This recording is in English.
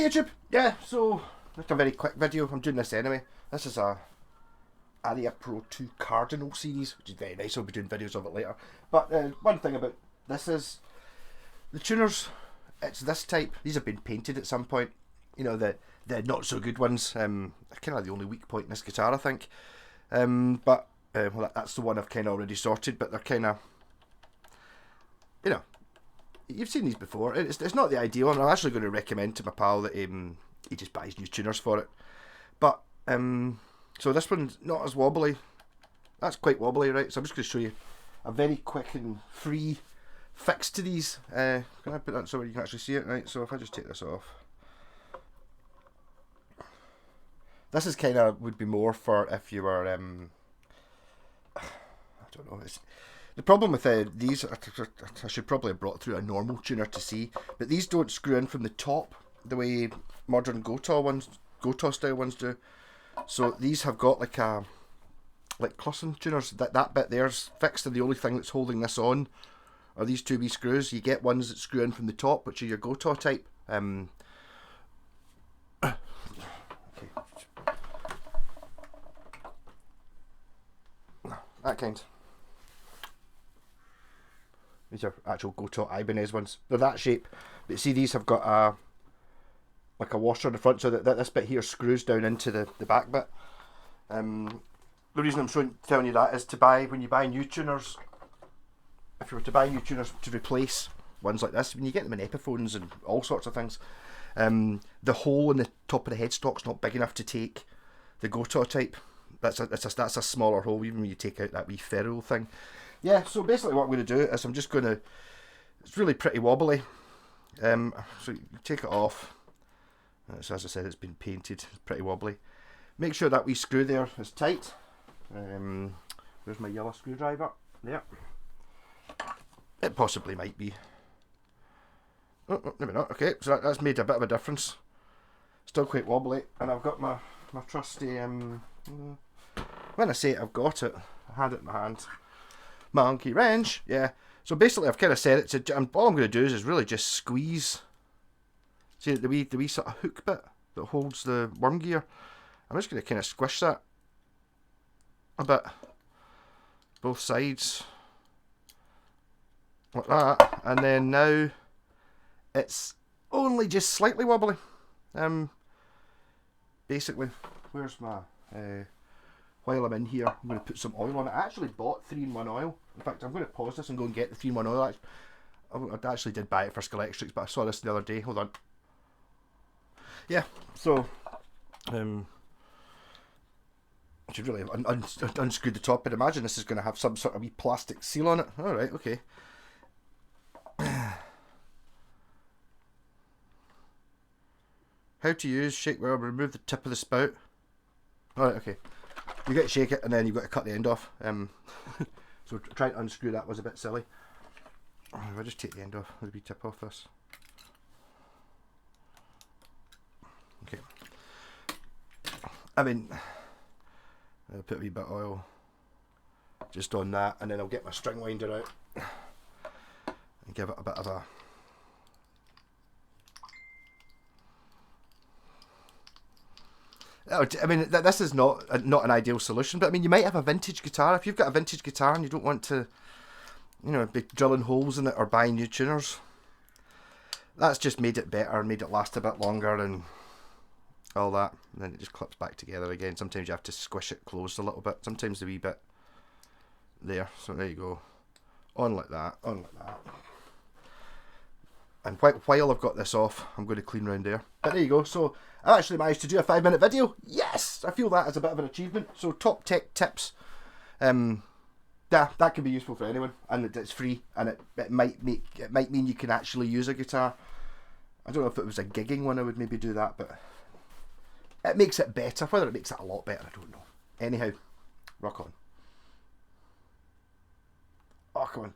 YouTube. Yeah, so just a very quick video. I'm doing this anyway. This is a Aria Pro 2 Cardinal series, which is very nice. I'll be doing videos of it later. But one thing about this is the tuners. It's this type. These have been painted at some point. You know, the not so good ones. Kind of the only weak point in this guitar, I think. But well, that's the one I've kind of already sorted. But they're kind of, you know, you've seen these before. It's not the ideal, and I'm actually going to recommend to my pal that he just buys new tuners for it. But so this one's not as wobbly. That's quite wobbly, right? So I'm just going to show you a very quick and free fix to these. Can I put that so you can actually see it, right? So if I just take this off, this is kind of would be more for if you were I don't know. The problem with these, I should probably have brought through a normal tuner to see, but these don't screw in from the top the way modern Gotoh style ones do. So these have got like Clussen tuners. That bit there's fixed, and the only thing that's holding this on are these two wee screws. You get ones that screw in from the top, which are your Gotoh type. Okay. That kind. These are actual Gotoh Ibanez ones. They're that shape, but see these have got like a washer in the front, so that this bit here screws down into the back bit. The reason I'm telling you that is to buy, when you buy new tuners, if you were to buy new tuners to replace ones like this, when you get them in Epiphones and all sorts of things, the hole in the top of the headstock's not big enough to take the Gotoh type. That's a smaller hole, even when you take out that wee ferrule thing. Yeah, so basically what I'm going to do is I'm just going to, it's really pretty wobbly, so you take it off. So as I said, it's been painted, it's pretty wobbly. Make sure that wee screw there is tight. There's my yellow screwdriver, there. It possibly might be. Oh, maybe not. Okay, so that's made a bit of a difference. Still quite wobbly, and I've got my trusty, when I say I've got it, I had it in my hand. Monkey wrench, yeah. So basically I've kind of said it to, and all I'm going to do is really just squeeze. See the wee sort of hook bit that holds the worm gear. I'm just going to kind of squish that a bit, both sides, like that, and then now it's only just slightly wobbly. Basically, where's my while I'm in here, I'm going to put some oil on it. I actually bought 3-in-1 oil. In fact, I'm going to pause this and go and get the 3-in-1 oil. I actually did buy it for Skull Electrics, but I saw this the other day. Hold on. Yeah, so I should really have unscrewed the top, but imagine this is going to have some sort of wee plastic seal on it. Alright, okay. How to use shake well, remove the tip of the spout. Alright, okay. You got to shake it and then you've got to cut the end off. So trying to unscrew that was a bit silly. If I just take the end off, the wee tip off this. Okay. I mean, I'll put a wee bit of oil just on that, and then I'll get my string winder out and give it a bit of a I mean, this is not an ideal solution, but I mean, you might have a vintage guitar. If you've got a vintage guitar and you don't want to, you know, be drilling holes in it or buying new tuners, that's just made it better, made it last a bit longer and all that. And then it just clips back together again. Sometimes you have to squish it closed a little bit. Sometimes the wee bit there. So there you go. On like that, on like that. And while I've got this off, I'm going to clean around there. But there you go. So I actually managed to do a 5-minute video. Yes! I feel that as a bit of an achievement. So top tech tips. Yeah, that can be useful for anyone. And it's free. And it might mean you can actually use a guitar. I don't know if it was a gigging one I would maybe do that. But it makes it better. Whether it makes it a lot better, I don't know. Anyhow, rock on. Oh, come on.